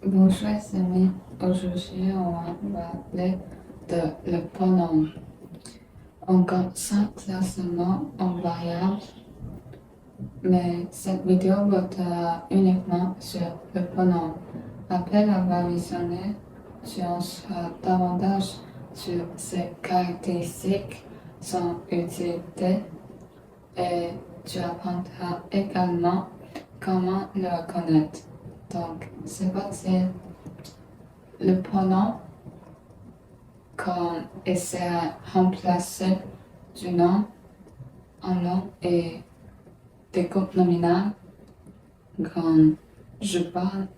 Bonjour les amis, aujourd'hui on va parler de le pronom. On commence classement en variable, mais cette vidéo va être uniquement sur le pronom. Après l'avoir visionné, tu en sauras davantage sur ses caractéristiques, son utilité et tu apprendras également comment le reconnaître. Donc, c'est parti. Le pronom qu'on essaie à remplacer du nom en nom et des groupes nominaux quand je parle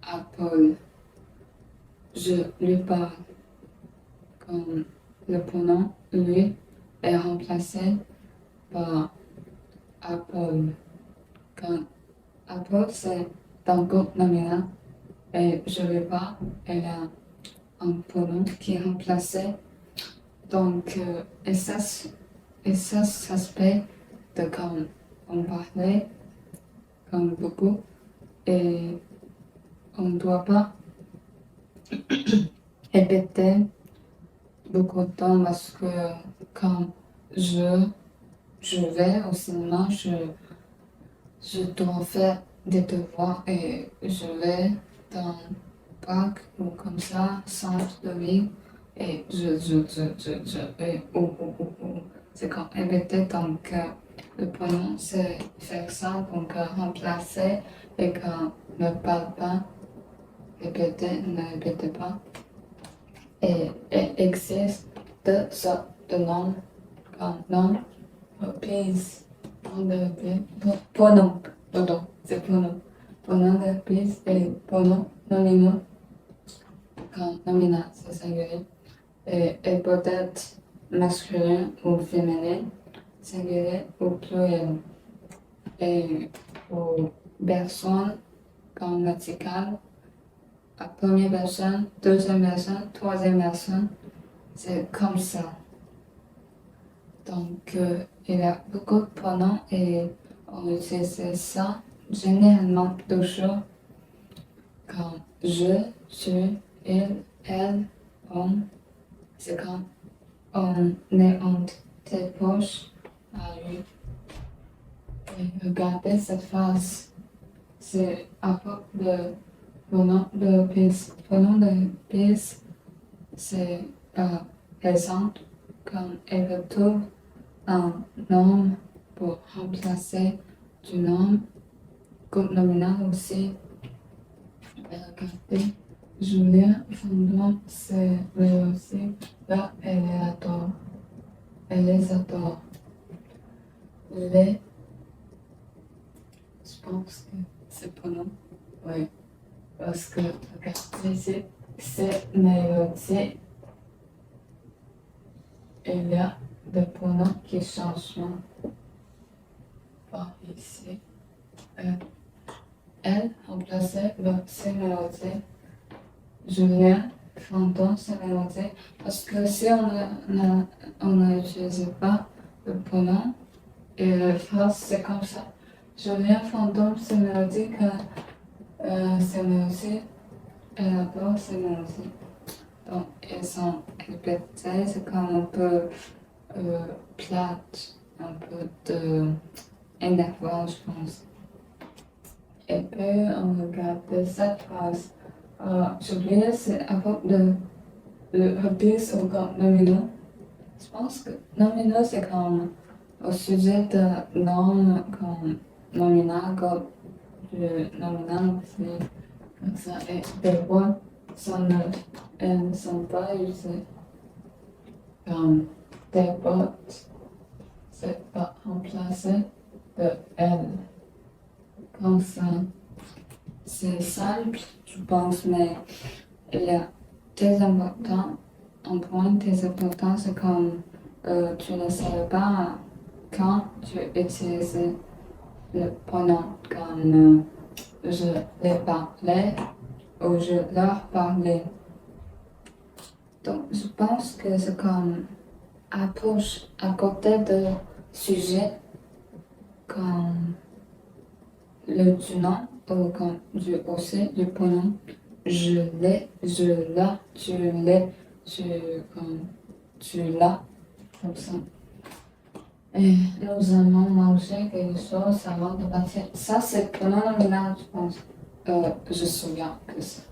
à Paul. Je lui parle comme le pronom lui est remplacé par Apple. Quand Apple c'est un groupe nominal et je lui parle, elle a un pronom qui est remplacé. Donc, et ça s'aspect de quand on parlait, comme beaucoup, et on ne doit pas répéter beaucoup de temps parce que quand je vais au cinéma, je dois faire des devoirs et je vais dans un parc ou comme ça, centre de ville, et et c'est quand répéter, donc le pronom c'est faire ça, donc remplacer, et quand ne parle pas, répéter, ne répétez pas. Et il existe deux sortes de noms, comme nom, reprise, nom de reprise, pronom, pardon, c'est pronom, pronom de reprise et pronom nominaux, quand nominal c'est singulier, et peut être masculin ou féminin, singulier ou pluriel. Et pour personne grammaticale, à première personne, deuxième personne, troisième personne, c'est comme ça. Donc, il y a beaucoup de pronoms et on utilise ça généralement toujours quand je, tu, il, elle, on. C'est quand on est entre tes poches à lui. Et regardez cette phrase. C'est à propos de pronom de piste. Pronom de piste, c'est par exemple quand elle retrouve un nom pour remplacer du nom, groupe nominal aussi. Regardez, Julien Fondon, c'est lui aussi. Là, elle est adore. Elle les adore. Les, je pense que c'est pronom. Oui. Parce que, regardez ici, c'est mélodie. Il y a des pronoms qui changent par ici. Elle remplaçait le c'est mélodie. Julien Fondon, c'est mélodie. Parce que si on n'utilisait pas le pronom, et la phrase c'est comme ça. Julien Fondon, c'est mélodie que c'est mélodie. Et là-bas, c'est mélodie. Donc, elles sont répétées, c'est comme un peu plate, un peu de énervant, je pense. Et puis, on regarde cette phrase. J'ai oublié, c'est à propos de le reprise au compte nominaux. Je pense que nominaux, c'est comme au sujet de normes comme nominal, comme le nominal, c'est comme ça. Et des fois, elles ne sont pas utilisées comme des bottes, c'est pas remplacé de elles. Comme ça. C'est simple, je pense, mais il y a des importants. Un point très important, c'est comme tu ne savais pas quand tu utilises le pronom, comme je les parlais ou je leur parlais. Donc, je pense que c'est comme approche à côté de sujet, comme le du nom ou comme du aussi du pronom. je l'ai, je l'as, tu l'es, tu l'as, comme ça. Et nous allons manger quelque chose avant de partir. Ça, c'est pronominal, je pense. Je me souviens que ça.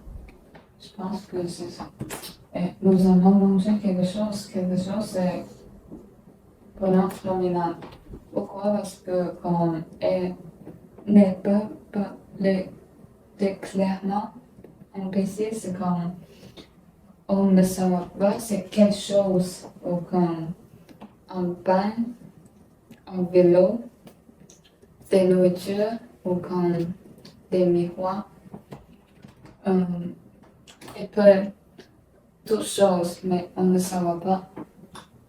Je pense que c'est ça. Et nous allons manger quelque chose, c'est pronominal. Pourquoi? Parce que quand elle ne peut pas le dire clairement en PC, c'est comme on ne saura pas, c'est quelque chose. Ou comme un pain, un vélo, des nourritures, ou comme des miroirs. Et peut toutes choses, mais on ne saura pas.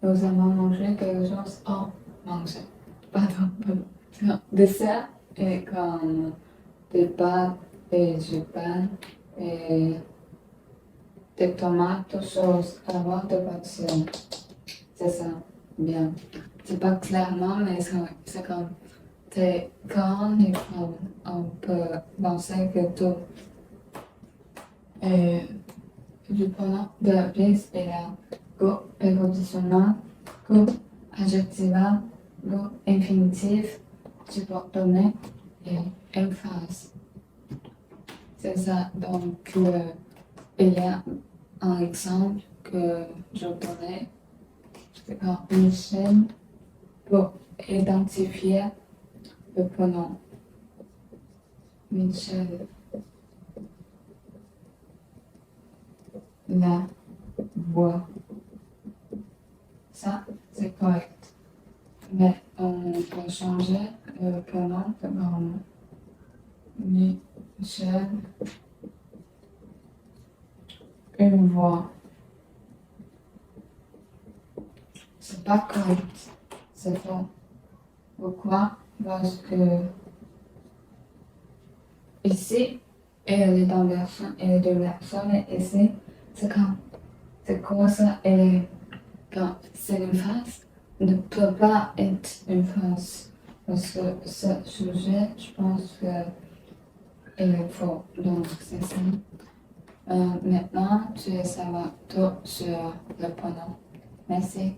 Nous allons manger quelque chose. Oh, manger. Pardon. Dessert et comme des pâtes et du pain et des tomates, toutes choses avant de partir. C'est ça, bien. C'est pas clairement, mais c'est comme t'es quand et comme on peut penser que tout. Et du pronom de bis et la go prépositional, go adjectival, go infinitif, subordonné et emphase. C'est ça, donc il y a un exemple que je donnais, c'est quand Michel pour identifier le pronom. Michel, la voix. Ça, c'est correct. Mais on peut changer le pronom comme Michel, une voix. C'est pas correct. C'est faux. Pourquoi? Parce que ici, elle est dans version, elle est de version, et ici, c'est quand, c'est quoi ça? Et quand c'est une phrase, ne peut pas être une phrase. Parce que ce sujet, je pense que il est faux. Donc, c'est ça. Maintenant, tu vas savoir tout sur le pronom. Merci.